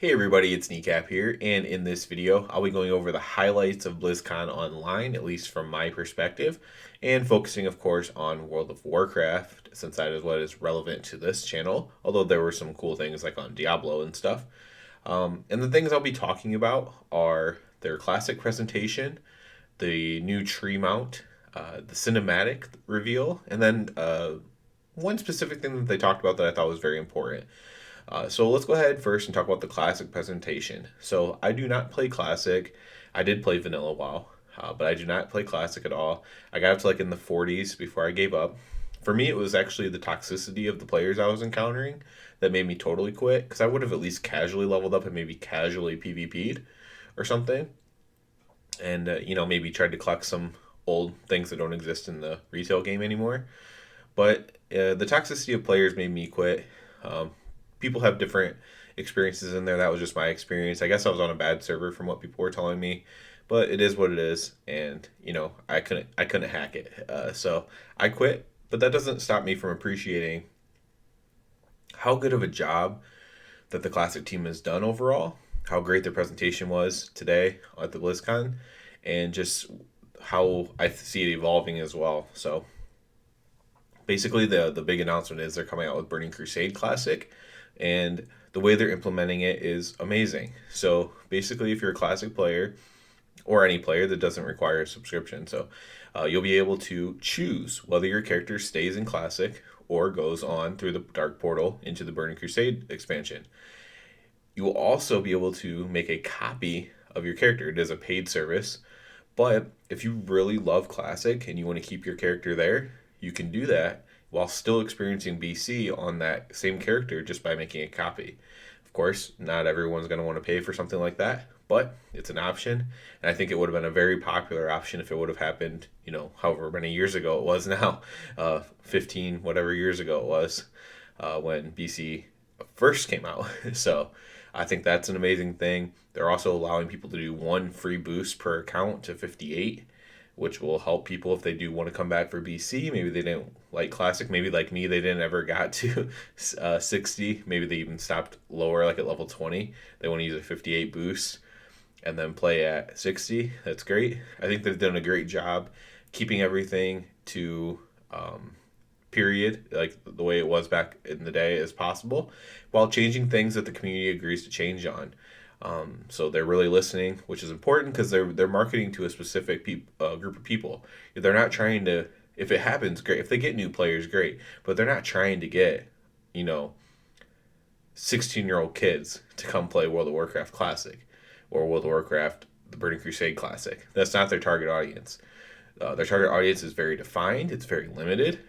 Hey everybody, it's Kneecap here, and in this video, I'll be going over the highlights of BlizzCon Online, at least from my perspective, and focusing, of course, on World of Warcraft, since that is what is relevant to this channel, although there were some cool things like on Diablo and stuff. And the things I'll be talking about are their classic presentation, the new tree mount, the cinematic reveal, and then one specific thing that they talked about that I thought was very important. So let's go ahead first and talk about the classic presentation. So I do not play classic. I did play vanilla WoW, but I do not play classic at all. I got up to like in the 40s before I gave up. For me, it was actually the toxicity of the players I was encountering that made me totally quit, because I would have at least casually leveled up and maybe casually PvP'd or something, and maybe tried to collect some old things that don't exist in the retail game anymore. But the toxicity of players made me quit. Um, People have different experiences in there. That was just my experience. I guess I was on a bad server from what people were telling me, but it is what it is, and I couldn't hack it. So I quit. But that doesn't stop me from appreciating how good of a job that the classic team has done overall. How great their presentation was today at the BlizzCon, and just how I see it evolving as well. So basically, the big announcement is they're coming out with Burning Crusade Classic, and the way they're implementing it is amazing. So basically, if you're a classic player or any player that doesn't require a subscription, you'll be able to choose whether your character stays in classic or goes on through the dark portal into the Burning Crusade expansion. You will also be able to make a copy of your character. It is a paid service, but if you really love classic and you want to keep your character there, you can do that while still experiencing BC on that same character just by making a copy. Of course, not everyone's going to want to pay for something like that, but it's an option. And I think it would have been a very popular option if it would have happened, however many years ago it was now, 15, whatever years ago it was, when BC first came out. So I think that's an amazing thing. They're also allowing people to do one free boost per account to 58, which will help people if they do want to come back for BC. Maybe they didn't like Classic. Maybe like me, they didn't ever got to 60. Maybe they even stopped lower, like at level 20. They want to use a 58 boost and then play at 60. That's great. I think they've done a great job keeping everything to period, like the way it was back in the day as possible, while changing things that the community agrees to change on. So they're really listening, which is important because they're marketing to a specific group of people. They're not trying to. If it happens, great. If they get new players, great. But they're not trying to get 16-year-old kids to come play World of Warcraft Classic or World of Warcraft the Burning Crusade Classic. That's not their target audience. Their target audience is very defined. It's very limited,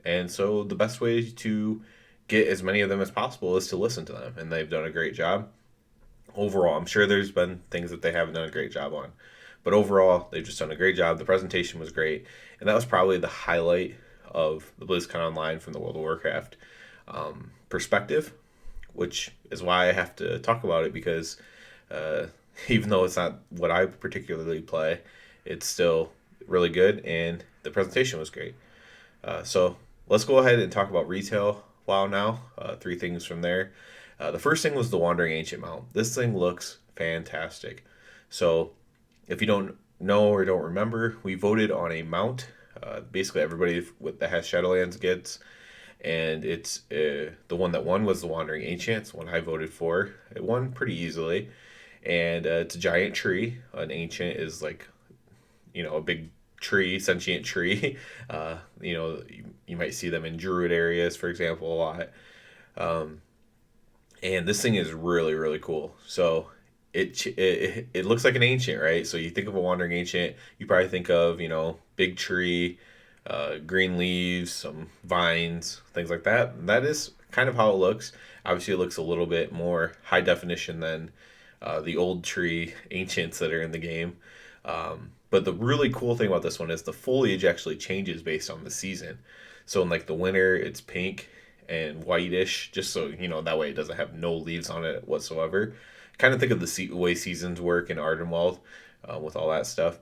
and so the best way to get as many of them as possible is to listen to them, and they've done a great job. Overall, I'm sure there's been things that they haven't done a great job on, but overall, they've just done a great job. The presentation was great, and that was probably the highlight of the BlizzCon Online from the World of Warcraft perspective, which is why I have to talk about it because uh, even though it's not what I particularly play, it's still really good, and the presentation was great. So let's go ahead and talk about retail WoW now. Three things from there. The first thing was the Wandering Ancient mount. This thing looks fantastic. So if you don't know or don't remember, we voted on a mount. Basically, everybody that has Shadowlands gets, and it's the one that won was the Wandering Ancient. It's the one I voted for. It won pretty easily, and it's a giant tree. An ancient is like a big tree, sentient tree. You might see them in druid areas, for example, a lot. And this thing is really really cool. So it looks like an ancient, right? So you think of a wandering ancient, you probably think of big tree, green leaves, some vines, things like that. That is kind of how it looks. Obviously, it looks a little bit more high definition than the old tree ancients that are in the game. But the really cool thing about this one is the foliage actually changes based on the season. So in like the winter, it's pink and whitish, just so that way it doesn't have no leaves on it whatsoever. Kind of think of the way seasons work in Ardenwald with all that stuff.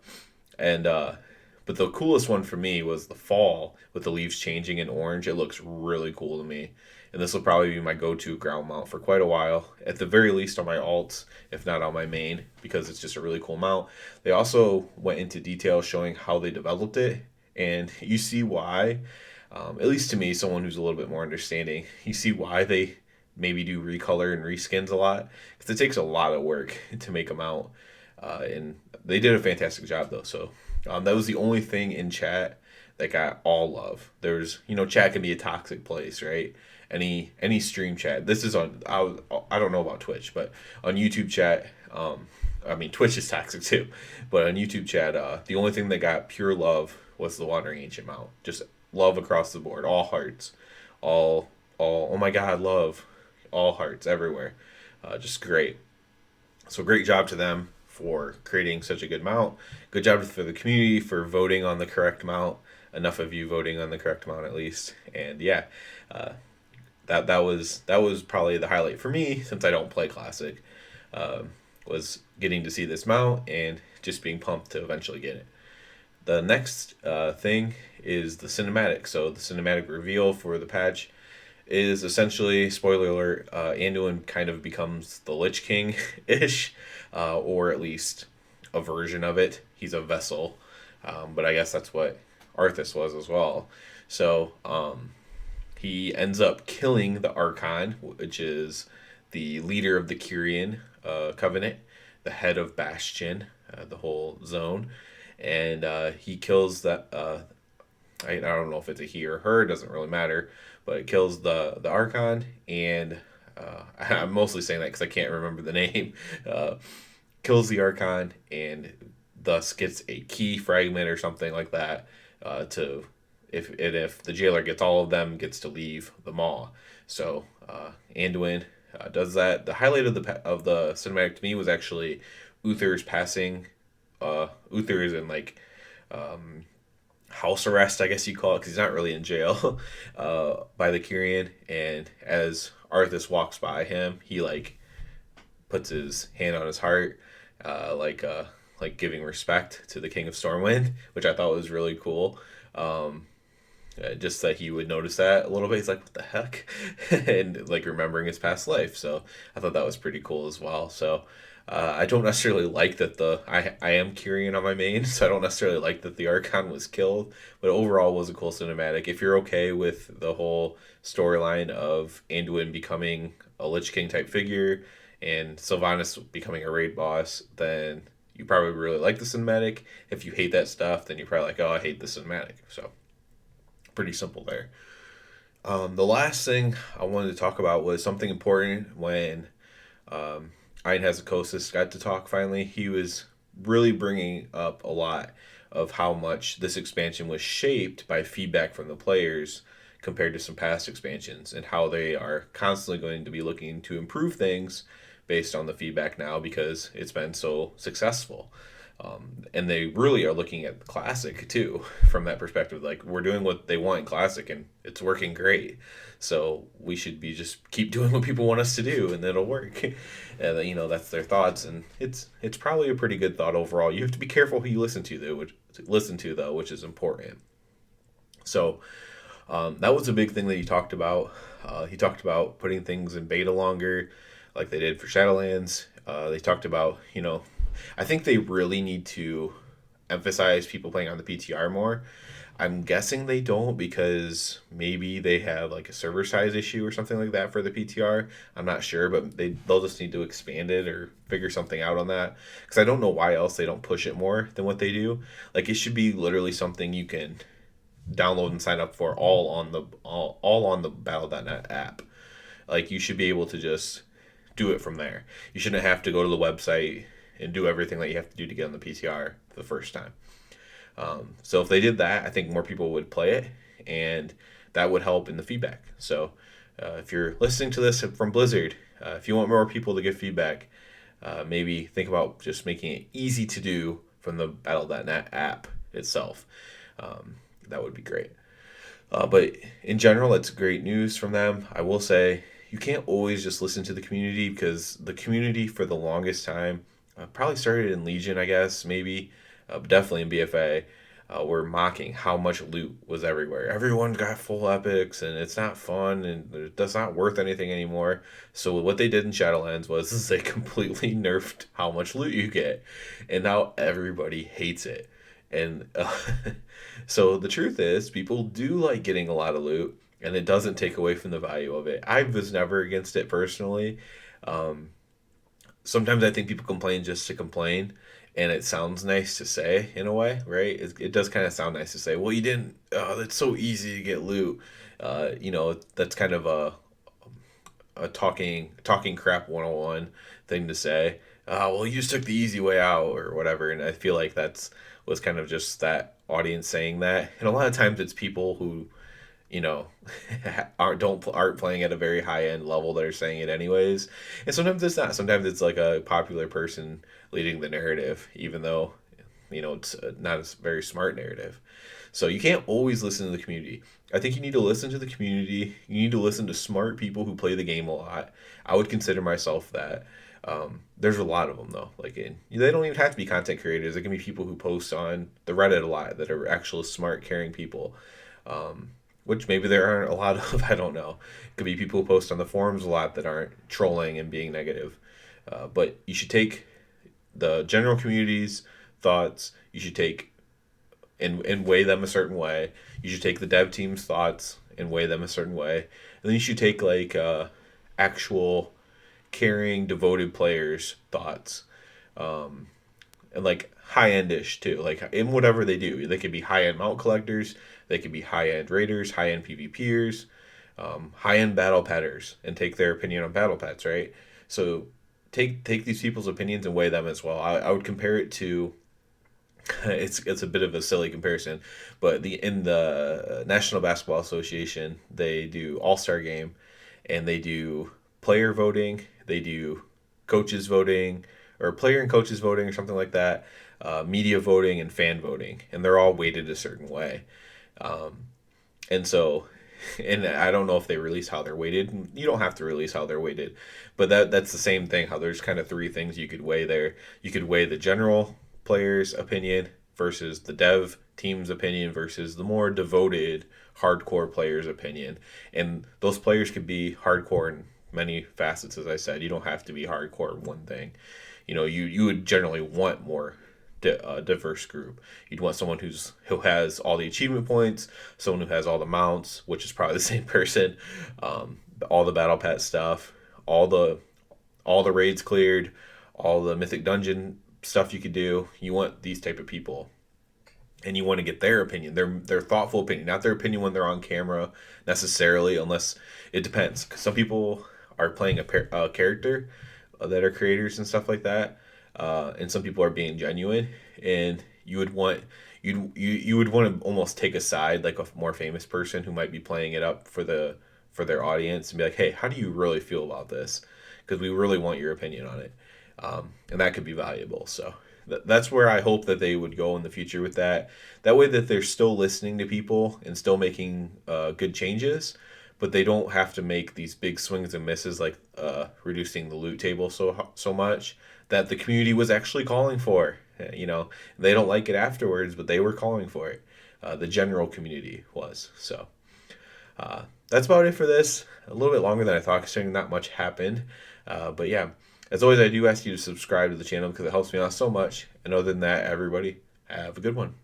And but the coolest one for me was the fall with the leaves changing in orange. It looks really cool to me. and this will probably be my go-to ground mount for quite a while, at the very least on my alts, if not on my main, because it's just a really cool mount. They also went into detail showing how they developed it, and you see why, at least to me, someone who's a little bit more understanding, you see why they maybe do recolor and reskins a lot, because it takes a lot of work to make them out, and they did a fantastic job though. So that was the only thing in chat that got all love. There's, chat can be a toxic place, right? Any stream chat. This is on. I don't know about Twitch, but on YouTube chat, I mean Twitch is toxic too, but on YouTube chat, the only thing that got pure love was the Wandering Ancient mount. Just love across the board, all hearts, all. Oh my God, love, all hearts everywhere. Just great. So great job to them for creating such a good mount. Good job for the community for voting on the correct mount. Enough of you voting on the correct amount at least, and yeah, uh, that was probably the highlight for me since I don't play classic. Was getting to see this mount and just being pumped to eventually get it. The next thing is the cinematic. So the cinematic reveal for the patch is essentially, spoiler alert, Anduin kind of becomes the Lich King ish, or at least a version of it. He's a vessel, but I guess that's what Arthas was as well. So he ends up killing the Archon, which is the leader of the Kyrian Covenant, the head of Bastion, the whole zone, and he kills that. I don't know if it's a he or her, it doesn't really matter, but it kills the Archon, and I'm mostly saying that because I can't remember the name. Kills the Archon, and thus gets a key fragment or something like that, to if the jailer gets all of them, gets to leave the maw. So Anduin does that. The highlight of the cinematic to me was actually Uther's passing. Uther is in like house arrest, I guess you call it, because he's not really in jail, by the Kyrian. And as Arthas walks by him, he like puts his hand on his heart, like giving respect to the King of Stormwind, which I thought was really cool. Just that he would notice that a little bit. He's like, "What the heck?" and like remembering his past life. So I thought that was pretty cool as well. So I don't necessarily like that I am Kyrian on my main, so I don't necessarily like that the Archon was killed. But overall, was a cool cinematic. If you're okay with the whole storyline of Anduin becoming a Lich King type figure and Sylvanas becoming a raid boss, then you probably really like the cinematic. If you hate that stuff, then you're probably like, "Oh, I hate the cinematic." So pretty simple there. The last thing I wanted to talk about was something important when Iron Hazakosis got to talk finally. He was really bringing up a lot of how much this expansion was shaped by feedback from the players compared to some past expansions, and how they are constantly going to be looking to improve things based on the feedback now because it's been so successful. And they really are looking at Classic too from that perspective. Like, we're doing what they want in Classic and it's working great. So we should be just keep doing what people want us to do and it'll work. And that's their thoughts, and it's probably a pretty good thought overall. You have to be careful who you listen to though, which is important. So that was a big thing that he talked about. He talked about putting things in beta longer, like they did for Shadowlands. They talked about, I think they really need to emphasize people playing on the PTR more. I'm guessing they don't because maybe they have like a server size issue or something like that for the PTR. I'm not sure, but they'll just need to expand it or figure something out on that, because I don't know why else they don't push it more than what they do. Like, it should be literally something you can download and sign up for all on the Battle.net app. Like, you should be able to just do it from there. You shouldn't have to go to the website and do everything that you have to do to get on the PTR the first time. So if they did that, I think more people would play it, and that would help in the feedback. So if you're listening to this from Blizzard, if you want more people to give feedback, maybe think about just making it easy to do from the Battle.net app itself. That would be great. But in general, it's great news from them. I will say, you can't always just listen to the community, because the community for the longest time probably started in Legion, I guess, maybe, but definitely in BFA. were mocking how much loot was everywhere. Everyone got full epics, and it's not fun, and it's not worth anything anymore. So what they did in Shadowlands was is they completely nerfed how much loot you get, and now everybody hates it. And so the truth is, people do like getting a lot of loot, and it doesn't take away from the value of it. I was never against it personally. Um, Sometimes I think people complain just to complain, and it sounds nice to say in a way, right? It does kind of sound nice to say, well, you didn't, it's so easy to get loot. That's kind of a talking crap 101 thing to say. Well, you just took the easy way out or whatever. And I feel like that's was kind of just that audience saying that. And a lot of times it's people who you know aren't playing at a very high end level that are saying it anyways. And sometimes it's not. Sometimes it's like a popular person leading the narrative, even though it's not a very smart narrative. So you can't always listen to the community. I think you need to listen to the community. You need to listen to smart people who play the game a lot. I would consider myself that. There's a lot of them though. They don't even have to be content creators. It can be people who post on the Reddit a lot that are actual smart, caring people. Which maybe there aren't a lot of. I don't know. It could be people who post on the forums a lot that aren't trolling and being negative. But you should take the general community's thoughts. You should take and weigh them a certain way. You should take the dev team's thoughts and weigh them a certain way. And then you should take actual caring, devoted players' thoughts. And high endish too. Like in whatever they do. They could be high end mount collectors, they could be high end raiders, high end PvPers, high end battle petters, and take their opinion on battle pets, right? So take these people's opinions and weigh them as well. I would compare it to it's a bit of a silly comparison, but in the National Basketball Association, they do All-Star Game, and they do player voting, they do coaches voting, or player and coaches voting, or something like that, media voting and fan voting, and they're all weighted a certain way. And so, and I don't know if they release how they're weighted. You don't have to release how they're weighted, but that's the same thing. How there's kind of three things you could weigh there. You could weigh the general player's opinion versus the dev team's opinion versus the more devoted hardcore player's opinion. And those players could be hardcore in many facets, as I said. You don't have to be hardcore in one thing. You would generally want more diverse group. You'd want someone who has all the achievement points, someone who has all the mounts, which is probably the same person, all the battle pet stuff, all the raids cleared, all the mythic dungeon stuff you could do. You want these type of people, and you want to get their opinion, their thoughtful opinion, not their opinion when they're on camera necessarily, unless it depends. 'Cause some people are playing a character that are creators and stuff like that, and some people are being genuine, and you would want to almost take a side, like a more famous person who might be playing it up for their audience, and be like, hey, how do you really feel about this? Because we really want your opinion on it, and that could be valuable. So that's where I hope that they would go in the future with that. That way that they're still listening to people and still making good changes, but they don't have to make these big swings and misses, like reducing the loot table so much that the community was actually calling for. They don't like it afterwards, but they were calling for it. The general community was. So that's about it for this. A little bit longer than I thought, considering not much happened. But yeah, as always, I do ask you to subscribe to the channel because it helps me out so much. And other than that, everybody, have a good one.